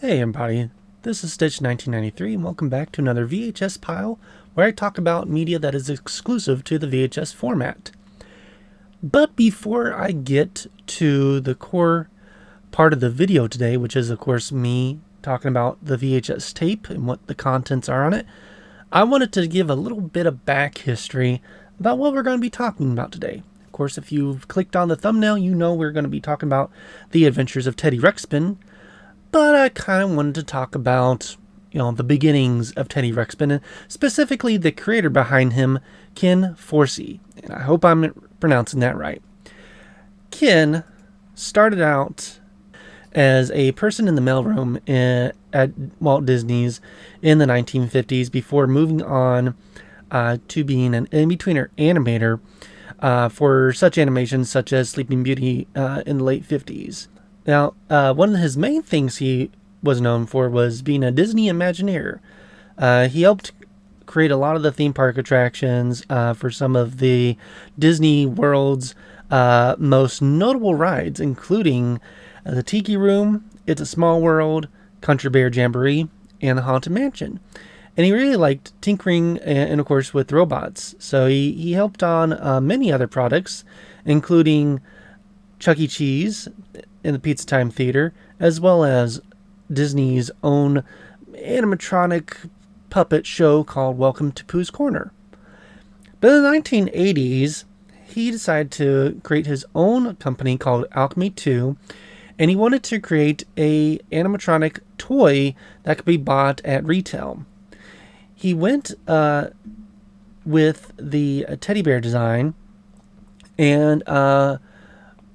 Hey everybody, this is Stitch 1993 and welcome back to another VHS pile where I talk about media that is exclusive to the VHS format. But before I get to the core part of the video today, which is of course me talking about the VHS tape and what the contents are on it, I wanted to give a little bit of back history about what we're going to be talking about today. Of course, if you've clicked on the thumbnail, you know we're going to be talking about the Adventures of Teddy Ruxpin. But I kind of wanted to talk about, the beginnings of Teddy Ruxpin, and specifically the creator behind him, Ken Forsey. And I hope I'm pronouncing that right. Ken started out as a person in the mailroom at Walt Disney's in the 1950s before moving on to being an in-betweener animator for such animations such as Sleeping Beauty in the late 50s. Now, one of his main things he was known for was being a Disney Imagineer. He helped create a lot of the theme park attractions for some of the Disney World's most notable rides, including the Tiki Room, It's a Small World, Country Bear Jamboree, and the Haunted Mansion. And he really liked tinkering and of course, with robots. So he helped on many other products, including Chuck E. Cheese in the Pizza Time Theater, as well as Disney's own animatronic puppet show called Welcome to Pooh's Corner. But in the 1980s, he decided to create his own company called Alchemy 2, and he wanted to create a animatronic toy that could be bought at retail. He went with the teddy bear design and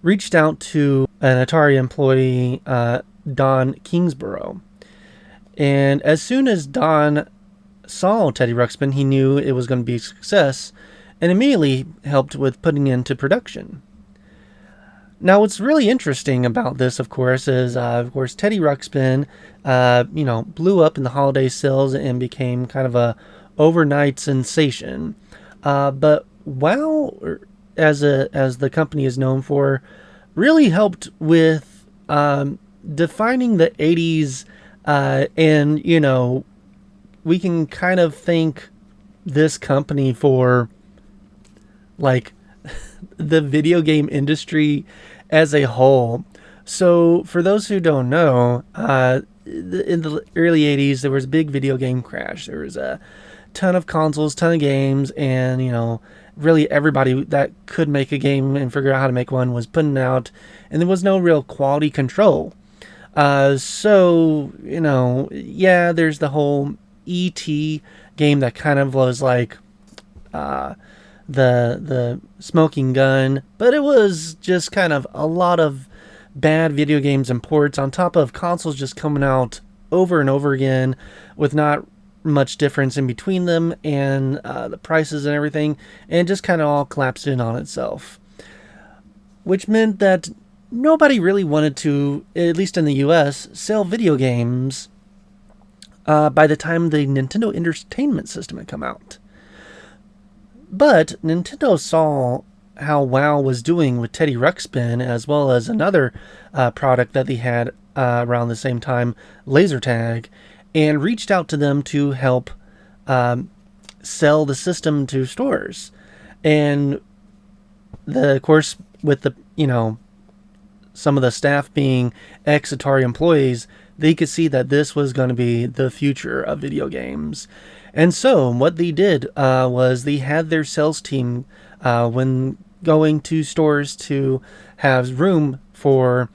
reached out to an Atari employee, Don Kingsborough. And as soon as Don saw Teddy Ruxpin, he knew it was going to be a success and immediately helped with putting it into production. Now, what's really interesting about this, of course, is, Teddy Ruxpin, blew up in the holiday sales and became kind of a overnight sensation. But WoW, as the company is known for, really helped with defining the 80s, and we can kind of thank this company for like the video game industry as a whole. So for those who don't know, in the early 80s there was a big video game crash. There was a ton of consoles, ton of games, and really everybody that could make a game and figure out how to make one was putting out, and there was no real quality control. There's the whole E.T. game that kind of was like the smoking gun, but it was just kind of a lot of bad video games and ports on top of consoles just coming out over and over again with not much difference in between them, and the prices and everything, and just kind of all collapsed in on itself, which meant that nobody really wanted to, at least in the US, sell video games by the time the Nintendo Entertainment System had come out. But Nintendo saw how WoW was doing with Teddy Ruxpin, as well as another product that they had around the same time, Laser Tag, and reached out to them to help sell the system to stores. And of course, with the some of the staff being ex-Atari employees, they could see that this was going to be the future of video games. And so what they did was they had their sales team, when going to stores to have room for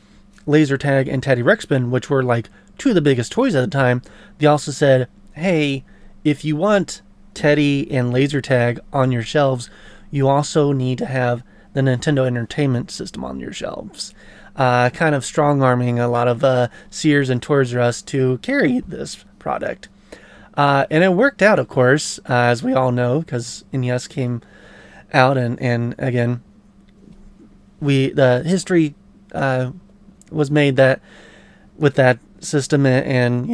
Laser Tag and Teddy Ruxpin, which were like two of the biggest toys at the time, they also said, hey, if you want Teddy and Laser Tag on your shelves, you also need to have the Nintendo Entertainment System on your shelves. Kind of strong-arming a lot of Sears and Toys R Us to carry this product. And it worked out, of course, as we all know, because NES came out, and again, the history was made that with that system, and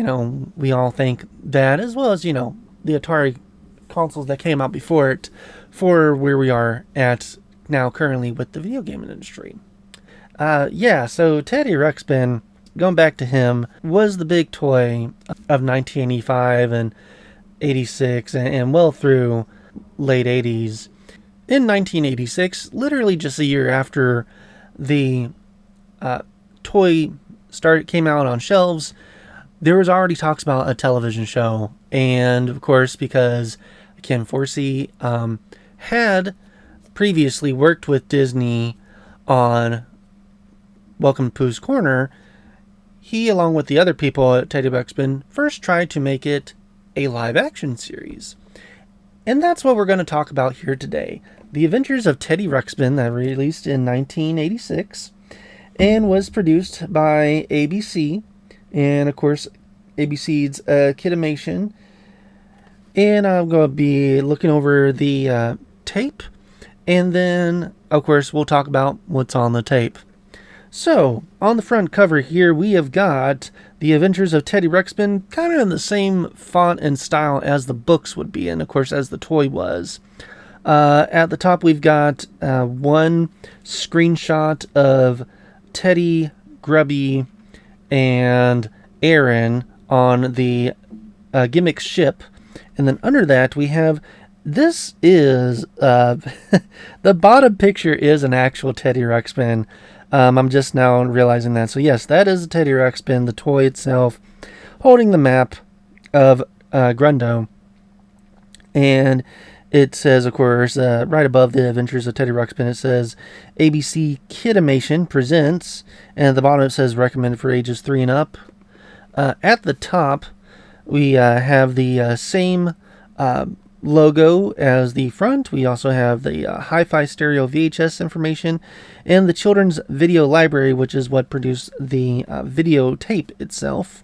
we all thank that, as well as the Atari consoles that came out before it, for where we are at now currently with the video game industry. So Teddy Ruxpin going back to him, was the big toy of 1985 and 86 and well through late 80s. In 1986, literally just a year after the toy came out on shelves, there was already talks about a television show. And of course, because Ken Forsey had previously worked with Disney on Welcome to Pooh's Corner, he, along with the other people at Teddy Ruxpin, first tried to make it a live-action series. And that's what we're going to talk about here today. The Adventures of Teddy Ruxpin, that released in 1986 and was produced by ABC, and of course ABC's Kidimation. And I'm going to be looking over the tape, and then of course we'll talk about what's on the tape. So, on the front cover here, we have got The Adventures of Teddy Ruxpin, kind of in the same font and style as the books would be, and of course as the toy was. At the top, we've got one screenshot of Teddy, Grubby, and Aaron on the gimmick ship. And then under that, we have, this is, the bottom picture is an actual Teddy Ruxpin. I'm just now realizing that. So yes, that is a Teddy Ruxpin, the toy itself, holding the map of Grundo. And it says, of course, right above the Adventures of Teddy Ruxpin, it says ABC Kidimation presents. And at the bottom it says recommended for ages 3 and up. At the top, we have the same logo as the front. We also have the hi-fi stereo VHS information and the children's video library, which is what produced the videotape itself.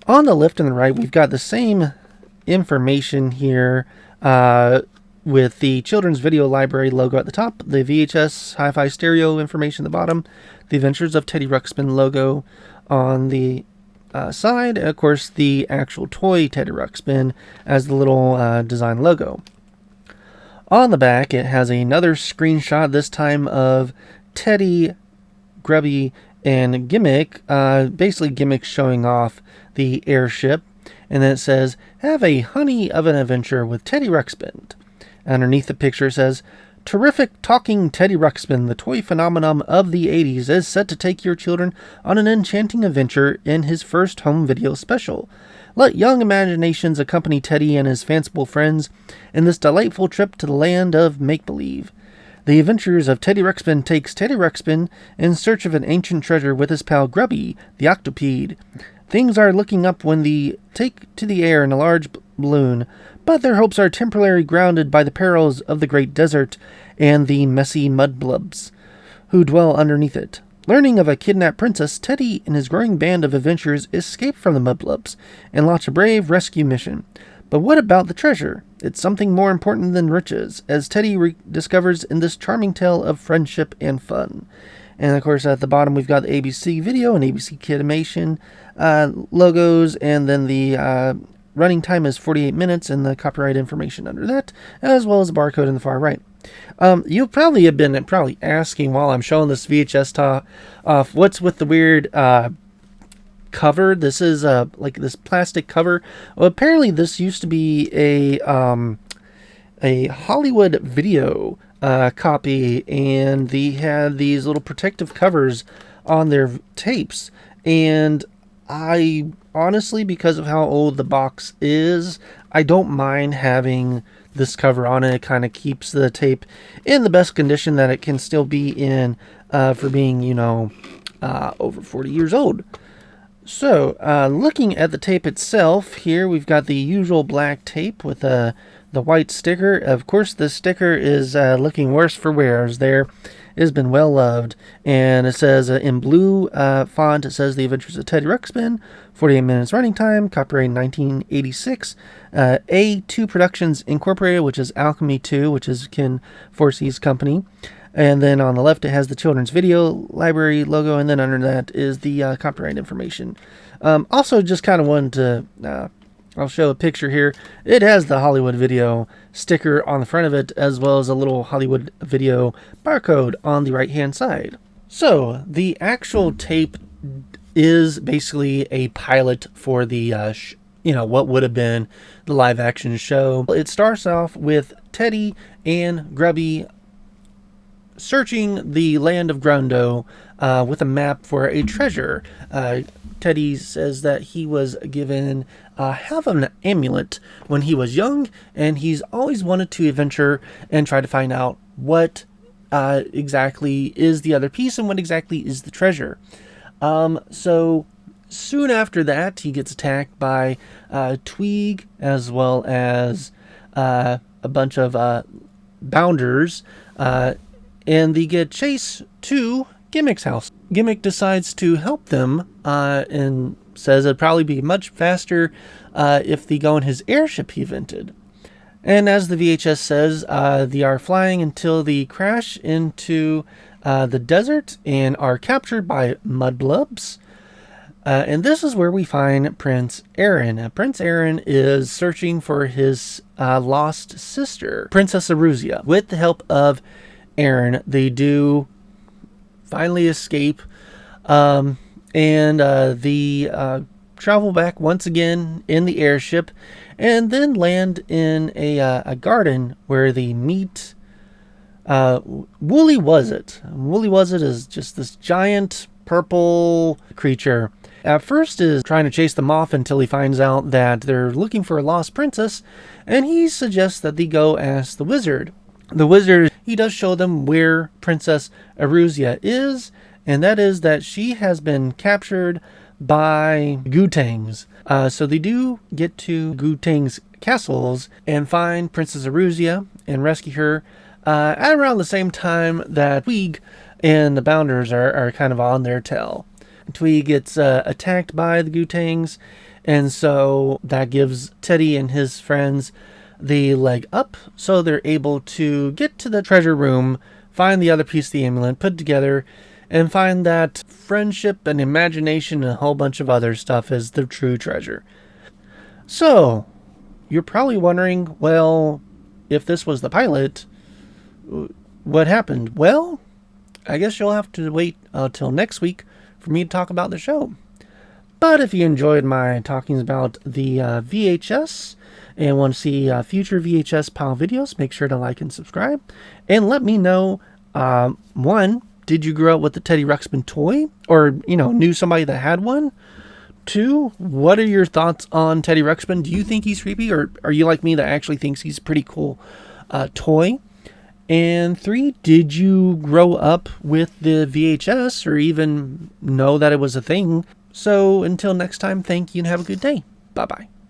On the left and the right, we've got the same information here with the children's video library logo at the top, the VHS hi-fi stereo information at the bottom, the Adventures of Teddy Ruxpin logo on the side, and of course the actual toy Teddy Ruxpin as the little design logo. On the back, it has another screenshot, this time of Teddy, Grubby, and Gimmick, basically Gimmick showing off the airship, and then it says, have a honey of an adventure with Teddy Ruxpin. Underneath the picture it says, terrific talking Teddy Ruxpin, the toy phenomenon of the 80s, is set to take your children on an enchanting adventure in his first home video special. Let young imaginations accompany Teddy and his fanciful friends in this delightful trip to the land of make-believe. The Adventures of Teddy Ruxpin takes Teddy Ruxpin in search of an ancient treasure with his pal Grubby, the octopede. Things are looking up when they take to the air in a large balloon, but their hopes are temporarily grounded by the perils of the great desert and the messy mudblubs who dwell underneath it. Learning of a kidnapped princess, Teddy and his growing band of adventurers escape from the mudblubs and launch a brave rescue mission. But what about the treasure? It's something more important than riches, as Teddy discovers in this charming tale of friendship and fun. And of course, at the bottom, we've got the ABC Video and ABC Kidimation logos, and then the running time is 48 minutes, and the copyright information under that, as well as the barcode in the far right. You'll probably have been asking while I'm showing this VHS what's with the weird cover. This is like this plastic cover. Well, apparently this used to be a Hollywood video copy, and they had these little protective covers on their tapes. And I honestly, because of how old the box is, I don't mind having this cover on it. It kind of keeps the tape in the best condition that it can still be in for being, over 40 years old. So, looking at the tape itself, here we've got the usual black tape with the white sticker. Of course, this sticker is looking worse for wear, as there has been well loved. And it says in blue font, it says The Adventures of Teddy Ruxpin, 48 minutes running time, copyright 1986. A2 Productions Incorporated, which is Alchemy 2, which is Ken Forsey's company. And then on the left, it has the children's video library logo, and then under that is the copyright information. Also, just kind of wanted to, I'll show a picture here. It has the Hollywood Video sticker on the front of it, as well as a little Hollywood Video barcode on the right-hand side. So, the actual tape is basically a pilot for the what would have been the live action show. It starts off with Teddy and Grubby searching the land of Grundo with a map for a treasure. Teddy says that he was given half of an amulet when he was young, and he's always wanted to adventure and try to find out what exactly is the other piece and what exactly is the treasure. So soon after that, he gets attacked by Tweeg as well as a bunch of bounders, and they get chased to Gimmick's house. Gimmick decides to help them and says it'd probably be much faster if they go in his airship he invented. And as the VHS says, they are flying until they crash into the desert and are captured by mudblubs. And this is where we find Prince Aaron. Prince Aaron is searching for his lost sister, Princess Eruzia. With the help of Aaron, they do finally escape, and they travel back once again in the airship, and then land in a garden where they meet Woolly Wuzzet. Woolly Wuzzet is just this giant purple creature. At first is trying to chase them off until he finds out that they're looking for a lost princess, and he suggests that they go ask the wizard. The wizard, he does show them where Princess Eruzia is, and that is that she has been captured by Gootangs. So they do get to Gootangs' castles and find Princess Eruzia and rescue her at around the same time that Tweeg and the Bounders are kind of on their tail. Tweeg gets attacked by the Gootangs, and so that gives Teddy and his friends the leg up, so they're able to get to the treasure room, find the other piece of the amulet, put it together, and find that friendship and imagination and a whole bunch of other stuff is the true treasure. So, you're probably wondering, well, if this was the pilot, what happened? Well, I guess you'll have to wait till next week for me to talk about the show. But if you enjoyed my talking about the VHS and want to see future VHS Pile videos, make sure to like and subscribe. And let me know, one, did you grow up with the Teddy Ruxpin toy? Or, knew somebody that had one? Two, what are your thoughts on Teddy Ruxpin? Do you think he's creepy? Or are you like me that actually thinks he's a pretty cool toy? And three, did you grow up with the VHS or even know that it was a thing? So until next time, thank you and have a good day. Bye-bye.